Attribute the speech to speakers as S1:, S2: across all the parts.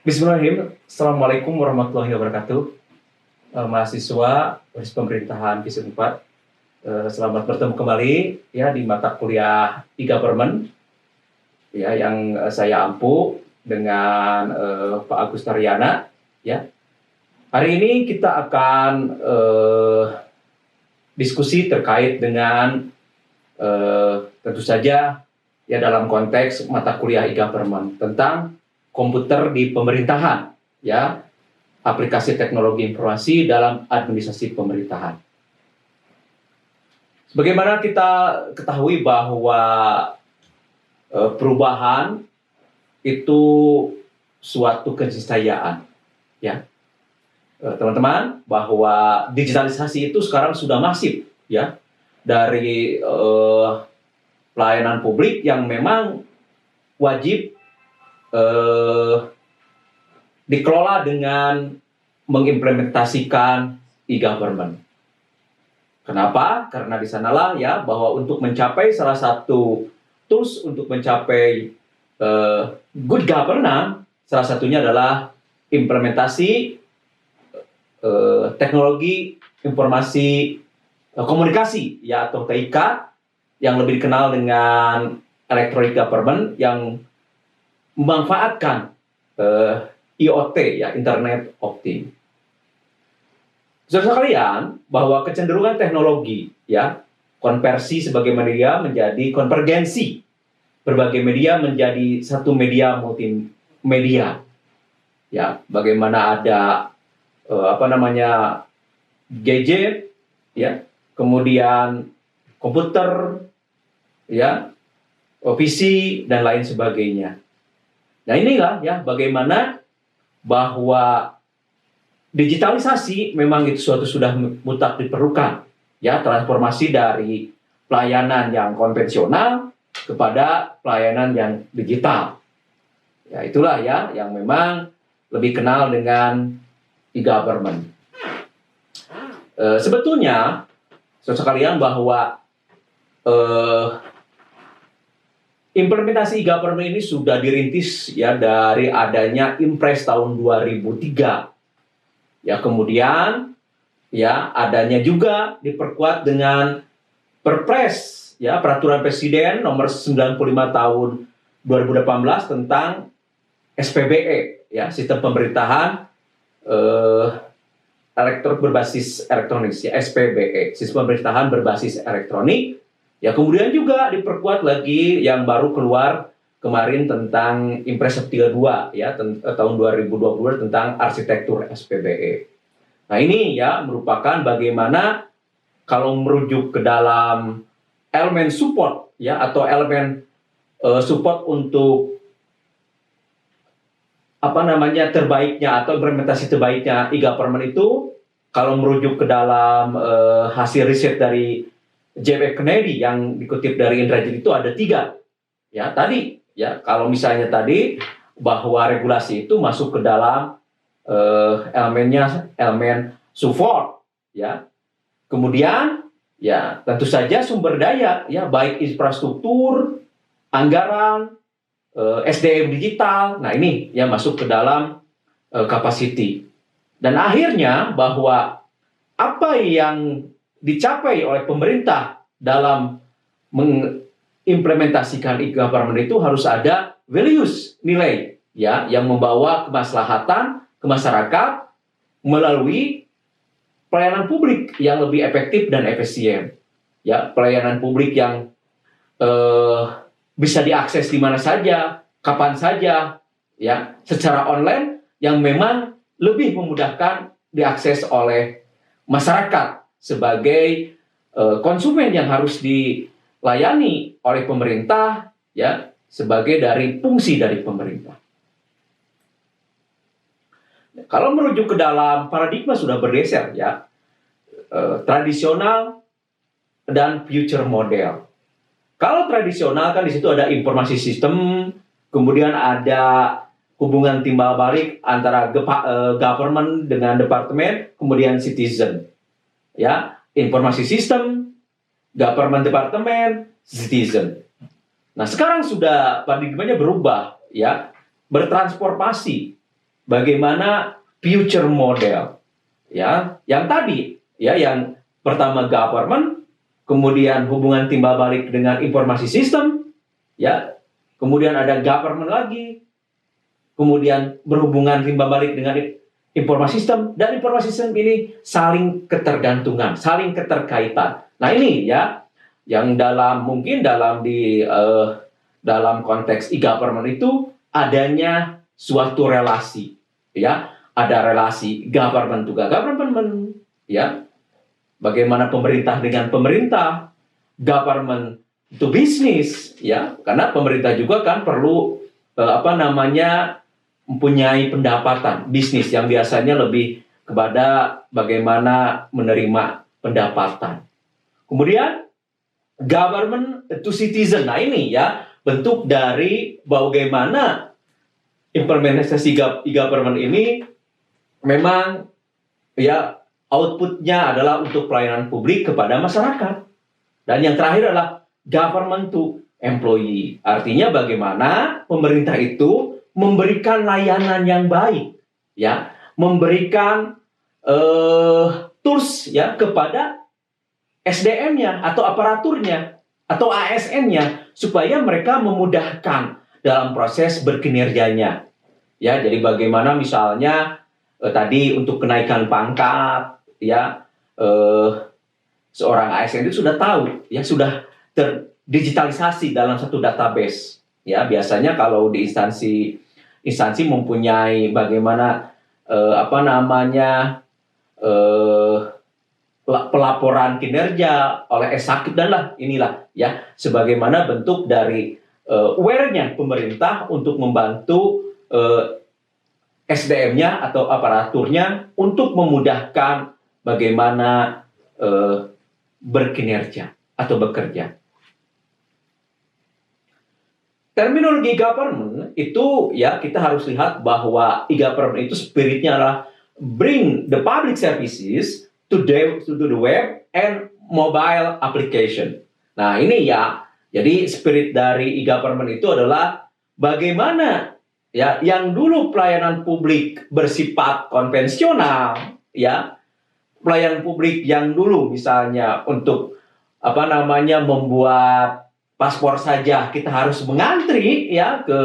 S1: Bismillahirrahmanirrahim. Assalamualaikum warahmatullahi wabarakatuh. Mahasiswa Universitas Pemerintahan Visip 4. Selamat bertemu kembali ya di mata kuliah e-government ya yang saya ampu dengan Pak Agus Taryana ya. Hari ini kita akan diskusi terkait dengan tentu saja ya dalam konteks mata kuliah e-government tentang komputer di pemerintahan, ya, aplikasi teknologi informasi dalam administrasi pemerintahan. Sebagaimana kita ketahui bahwa perubahan itu suatu keniscayaan, ya, teman-teman, bahwa digitalisasi itu sekarang sudah masif, ya, dari pelayanan publik yang memang wajib dikelola dengan mengimplementasikan e-government. Kenapa? Karena di sanalah ya bahwa untuk mencapai salah satu tools untuk mencapai good governance, salah satunya adalah implementasi teknologi informasi komunikasi ya atau TIK yang lebih dikenal dengan electronic government yang memanfaatkan IoT ya, Internet of Things. Saudara sekalian, bahwa kecenderungan teknologi ya, konversi sebagai media menjadi konvergensi. Berbagai media menjadi satu media multimedia. Ya, bagaimana ada gadget ya, kemudian komputer ya, PC dan lain sebagainya. Nah inilah ya bagaimana bahwa digitalisasi memang itu suatu sudah mutlak diperlukan ya, transformasi dari pelayanan yang konvensional kepada pelayanan yang digital. Ya itulah ya yang memang lebih kenal dengan e-government. Sebetulnya saudara sekalian bahwa implementasi e-government ini sudah dirintis ya dari adanya Impres tahun 2003. Ya kemudian ya adanya juga diperkuat dengan Perpres ya Peraturan Presiden nomor 95 tahun 2018 tentang SPBE ya Sistem Pemerintahan berbasis elektronik ya SPBE Sistem Pemerintahan berbasis elektronik. Ya kemudian juga diperkuat lagi yang baru keluar kemarin tentang Impres 32 ya tahun 2022 tentang arsitektur SPBE. Nah ini ya merupakan bagaimana kalau merujuk ke dalam elemen support ya atau elemen support untuk terbaiknya atau implementasi terbaiknya e-government itu kalau merujuk ke dalam hasil riset dari J.F. Kennedy yang dikutip dari Indrajit itu ada 3. Ya, tadi ya kalau misalnya tadi bahwa regulasi itu masuk ke dalam elemen support ya. Kemudian ya tentu saja sumber daya ya baik infrastruktur, anggaran, SDM digital. Nah, ini yang masuk ke dalam capacity. Dan akhirnya bahwa apa yang dicapai oleh pemerintah dalam mengimplementasikan e-government itu harus ada values, nilai ya yang membawa kemaslahatan ke masyarakat melalui pelayanan publik yang lebih efektif dan efisien. Ya, pelayanan publik yang bisa diakses di mana saja, kapan saja ya, secara online yang memang lebih memudahkan diakses oleh masyarakat sebagai konsumen yang harus dilayani oleh pemerintah ya sebagai dari fungsi dari pemerintah. Kalau merujuk ke dalam paradigma sudah bergeser ya tradisional dan future model. Kalau tradisional kan di situ ada informasi sistem, kemudian ada hubungan timbal balik antara government dengan departemen, kemudian citizen. Ya, informasi sistem, government departemen, citizen. Nah, sekarang sudah paradigmanya berubah, ya, bertransformasi bagaimana future model, ya, yang tadi, ya, yang pertama government, kemudian hubungan timbal balik dengan informasi sistem, ya, kemudian ada government lagi, kemudian berhubungan timbal balik dengan informasi sistem, dan informasi sistem ini saling ketergantungan, saling keterkaitan. Nah ini ya, yang mungkin dalam konteks e-government itu adanya suatu relasi, ya, ada relasi government to government, ya, bagaimana pemerintah dengan pemerintah, government to business, ya, karena pemerintah juga kan perlu mempunyai pendapatan bisnis yang biasanya lebih kepada bagaimana menerima pendapatan. Kemudian government to citizen. Nah ini ya bentuk dari bagaimana implementasi e-government ini memang ya outputnya adalah untuk pelayanan publik kepada masyarakat. Dan yang terakhir adalah government to employee. Artinya bagaimana pemerintah itu memberikan layanan yang baik, ya, memberikan tools ya kepada SDM-nya atau aparaturnya atau ASN-nya supaya mereka memudahkan dalam proses berkinerjanya. Ya, jadi bagaimana misalnya tadi untuk kenaikan pangkat, ya, seorang ASN itu sudah tahu, ya, sudah terdigitalisasi dalam satu database. Ya, biasanya kalau di instansi mempunyai bagaimana pelaporan kinerja oleh Sakit dan inilah ya sebagaimana bentuk dari aware-nya pemerintah untuk membantu SDM-nya atau aparaturnya untuk memudahkan bagaimana berkinerja atau bekerja. Terminologi government itu ya kita harus lihat bahwa e-government itu spiritnya adalah bring the public services to the web and mobile application. Nah ini ya, jadi spirit dari e-government itu adalah bagaimana ya yang dulu pelayanan publik bersifat konvensional, ya, pelayanan publik yang dulu misalnya untuk membuat paspor saja kita harus mengantri ya ke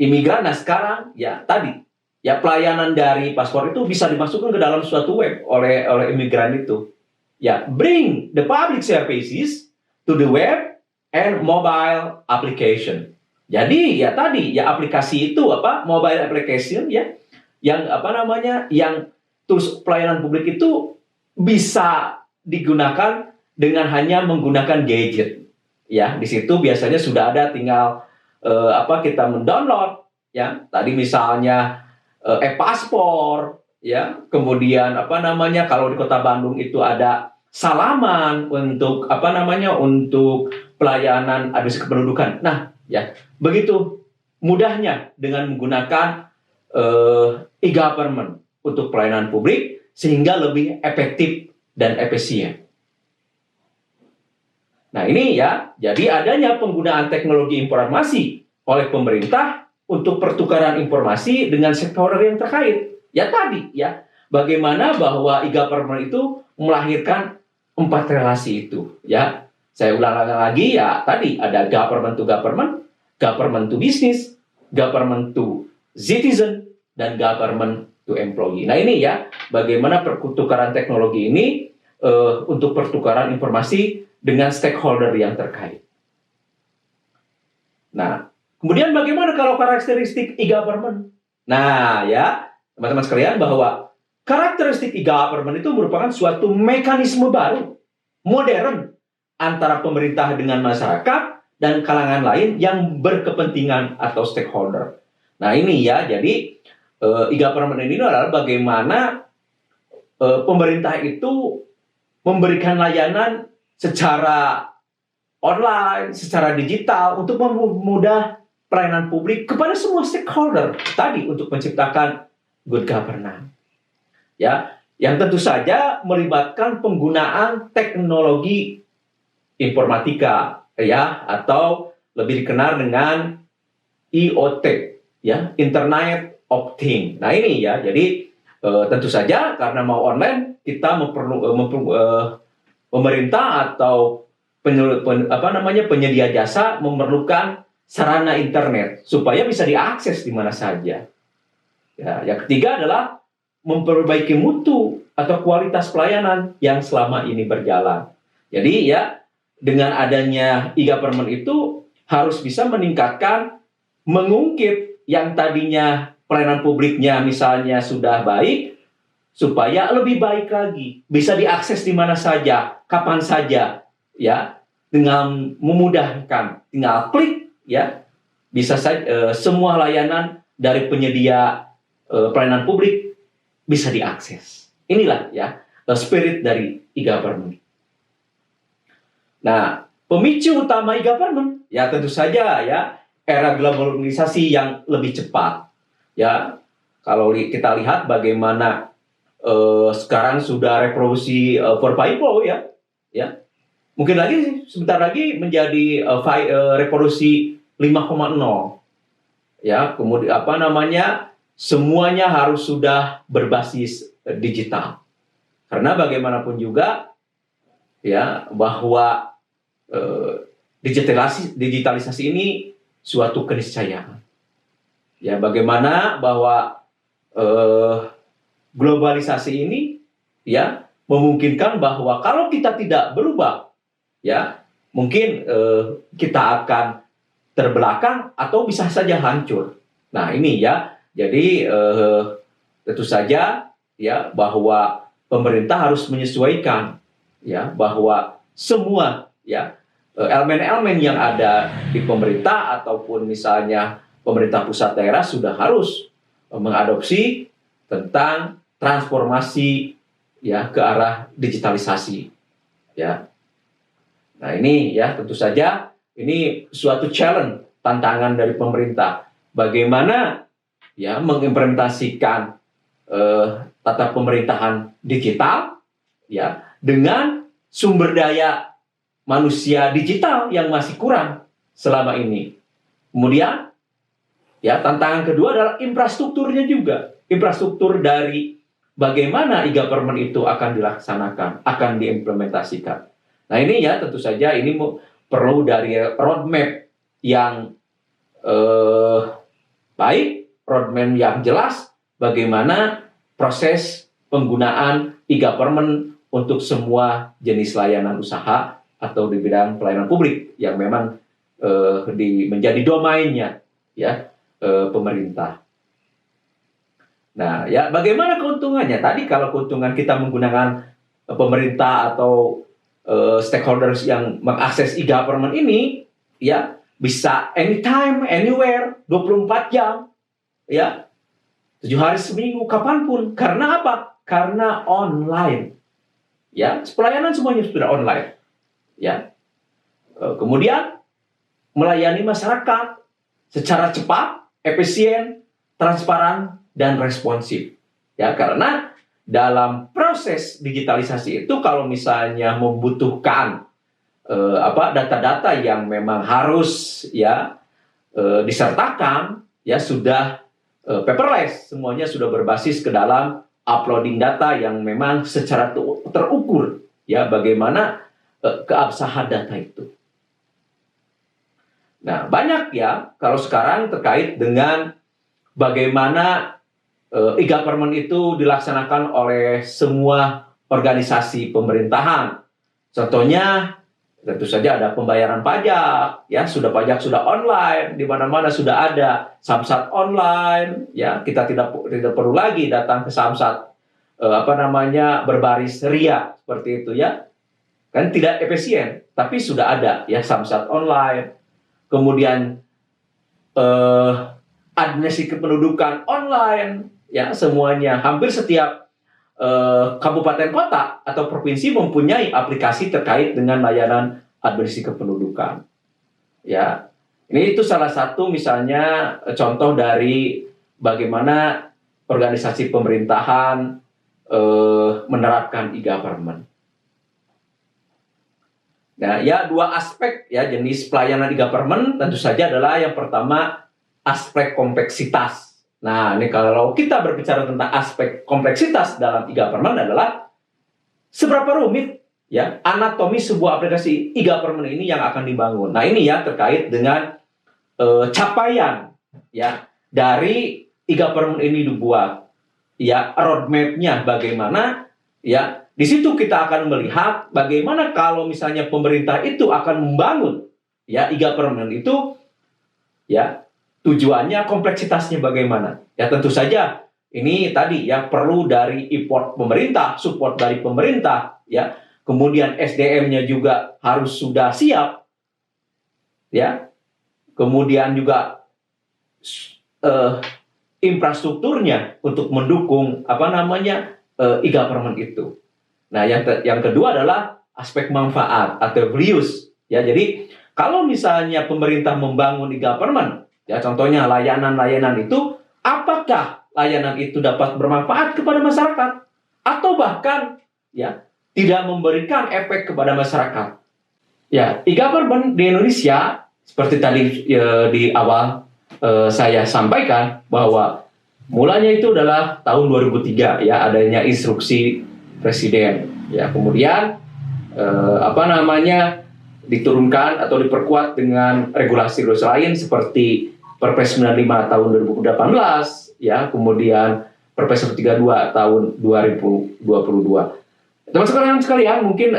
S1: imigran. Nah sekarang ya tadi ya pelayanan dari paspor itu bisa dimasukkan ke dalam suatu web oleh imigran itu. Ya, bring the public services to the web and mobile application. Jadi ya tadi ya aplikasi itu mobile application ya yang yang tools pelayanan publik itu bisa digunakan dengan hanya menggunakan gadget. Ya, di situ biasanya sudah ada tinggal kita mendownload ya. Tadi misalnya e-paspor ya. Kemudian kalau di Kota Bandung itu ada salaman untuk untuk pelayanan administrasi kependudukan. Nah, ya, begitu mudahnya dengan menggunakan e-government untuk pelayanan publik sehingga lebih efektif dan efisien. Nah ini ya, jadi adanya penggunaan teknologi informasi oleh pemerintah untuk pertukaran informasi dengan stakeholder yang terkait. Ya tadi ya, bagaimana bahwa e-government itu melahirkan 4 relasi itu. Ya, saya ulang lagi ya, tadi ada government to business, government to citizen, dan government to employee. Nah ini ya, bagaimana pertukaran teknologi ini untuk pertukaran informasi dengan stakeholder yang terkait. Nah, kemudian bagaimana kalau karakteristik e-government? Nah, ya, teman-teman sekalian, bahwa karakteristik e-government itu merupakan suatu mekanisme baru, modern, antara pemerintah dengan masyarakat dan kalangan lain yang berkepentingan atau stakeholder. Nah, ini ya, jadi e-government ini adalah bagaimana pemerintah itu memberikan layanan secara online, secara digital untuk mempermudah pelayanan publik kepada semua stakeholder tadi untuk menciptakan good governance. Ya, yang tentu saja melibatkan penggunaan teknologi informatika ya atau lebih dikenal dengan IoT ya Internet of Things. Nah ini ya, jadi tentu saja karena mau online kita pemerintah atau penyedia jasa memerlukan sarana internet supaya bisa diakses di mana saja. Ya, yang ketiga adalah memperbaiki mutu atau kualitas pelayanan yang selama ini berjalan. Jadi ya dengan adanya e-government itu harus bisa meningkatkan, mengungkit yang tadinya pelayanan publiknya misalnya sudah baik, supaya lebih baik lagi, bisa diakses di mana saja, kapan saja, ya, dengan memudahkan, tinggal klik, ya, bisa saja semua layanan dari penyedia pelayanan publik bisa diakses. Inilah ya spirit dari e-government. Nah, pemicu utama e-government ya tentu saja ya era globalisasi yang lebih cepat. Ya, kalau kita lihat bagaimana sekarang sudah revolusi 4.0 ya, ya. Mungkin lagi sebentar lagi menjadi revolusi 5.0. Ya, kemudian semuanya harus sudah berbasis digital. Karena bagaimanapun juga ya bahwa digitalisasi ini suatu keniscayaan. Ya, bagaimana bahwa globalisasi ini ya memungkinkan bahwa kalau kita tidak berubah ya mungkin kita akan terbelakang atau bisa saja hancur. Nah ini ya jadi tentu saja ya bahwa pemerintah harus menyesuaikan ya bahwa semua ya elemen-elemen yang ada di pemerintah ataupun misalnya pemerintah pusat daerah sudah harus mengadopsi tentang transformasi ya ke arah digitalisasi ya. Nah ini ya tentu saja ini suatu challenge, tantangan dari pemerintah bagaimana ya mengimplementasikan tata pemerintahan digital ya dengan sumber daya manusia digital yang masih kurang selama ini. Kemudian ya tantangan kedua adalah infrastrukturnya juga, infrastruktur dari bagaimana e-government itu akan dilaksanakan, akan diimplementasikan. Nah ini ya tentu saja ini perlu dari roadmap yang baik, roadmap yang jelas, bagaimana proses penggunaan e-government untuk semua jenis layanan usaha atau di bidang pelayanan publik yang memang menjadi domainnya ya pemerintah. Nah, ya bagaimana keuntungannya? Tadi kalau keuntungan kita menggunakan pemerintah atau stakeholders yang mengakses e-government ini, ya bisa anytime, anywhere, 24 jam, ya 7 hari seminggu, kapanpun. Karena apa? Karena online. Ya, pelayanan semuanya sudah online. Ya, kemudian melayani masyarakat secara cepat, efisien, transparan, dan responsif. Ya, karena dalam proses digitalisasi itu kalau misalnya membutuhkan data-data yang memang harus ya disertakan ya sudah paperless, semuanya sudah berbasis ke dalam uploading data yang memang secara terukur ya bagaimana keabsahan data itu. Nah, banyak ya kalau sekarang terkait dengan bagaimana e-government itu dilaksanakan oleh semua organisasi pemerintahan. Contohnya tentu saja ada pembayaran pajak, ya pajak sudah online, di mana-mana sudah ada Samsat online, ya kita tidak perlu lagi datang ke Samsat berbaris ria seperti itu ya, kan tidak efisien, tapi sudah ada ya Samsat online, kemudian administrasi kependudukan online, ya semuanya hampir setiap kabupaten kota atau provinsi mempunyai aplikasi terkait dengan layanan administrasi kependudukan. Ya, ini itu salah satu misalnya contoh dari bagaimana organisasi pemerintahan menerapkan e-government. Nah, ya dua aspek ya jenis pelayanan e-government tentu saja adalah yang pertama aspek kompleksitas. Nah, ini kalau kita berbicara tentang aspek kompleksitas dalam e-government adalah seberapa rumit ya anatomi sebuah aplikasi e-government ini yang akan dibangun. Nah, ini ya terkait dengan capaian ya dari e-government ini dibuat. Ya, roadmap-nya bagaimana ya. Di situ kita akan melihat bagaimana kalau misalnya pemerintah itu akan membangun ya e-government itu ya tujuannya kompleksitasnya bagaimana. Ya tentu saja ini tadi ya perlu dari effort pemerintah, support dari pemerintah ya. Kemudian SDM-nya juga harus sudah siap. Ya. Kemudian juga infrastrukturnya untuk mendukung e-government itu. Nah, yang kedua adalah aspek manfaat atau values. Ya, jadi kalau misalnya pemerintah membangun e-government, ya contohnya layanan-layanan itu, apakah layanan itu dapat bermanfaat kepada masyarakat atau bahkan ya tidak memberikan efek kepada masyarakat. Ya, e-government di Indonesia seperti tadi di awal saya sampaikan bahwa mulanya itu adalah tahun 2003 ya adanya instruksi presiden ya kemudian diturunkan atau diperkuat dengan regulasi-regulasi lain seperti Perpres 95 tahun 2018 ya kemudian Perpres 132 tahun 2022. Teman-teman sekalian mungkin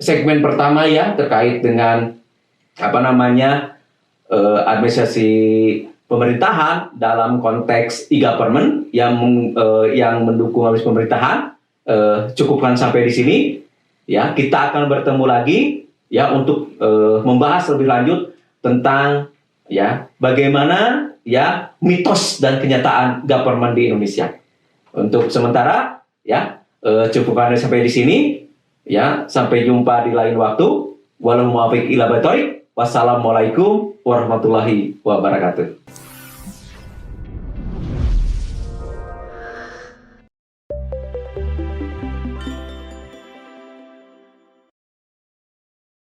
S1: segmen pertama ya terkait dengan administrasi pemerintahan dalam konteks e-government yang mendukung habis pemerintahan cukupkan sampai di sini ya kita akan bertemu lagi ya untuk membahas lebih lanjut tentang ya bagaimana ya mitos dan kenyataan government di Indonesia. Untuk sementara ya cukupkan sampai di sini ya sampai jumpa di lain waktu. Wassalamualaikum warahmatullahi wabarakatuh.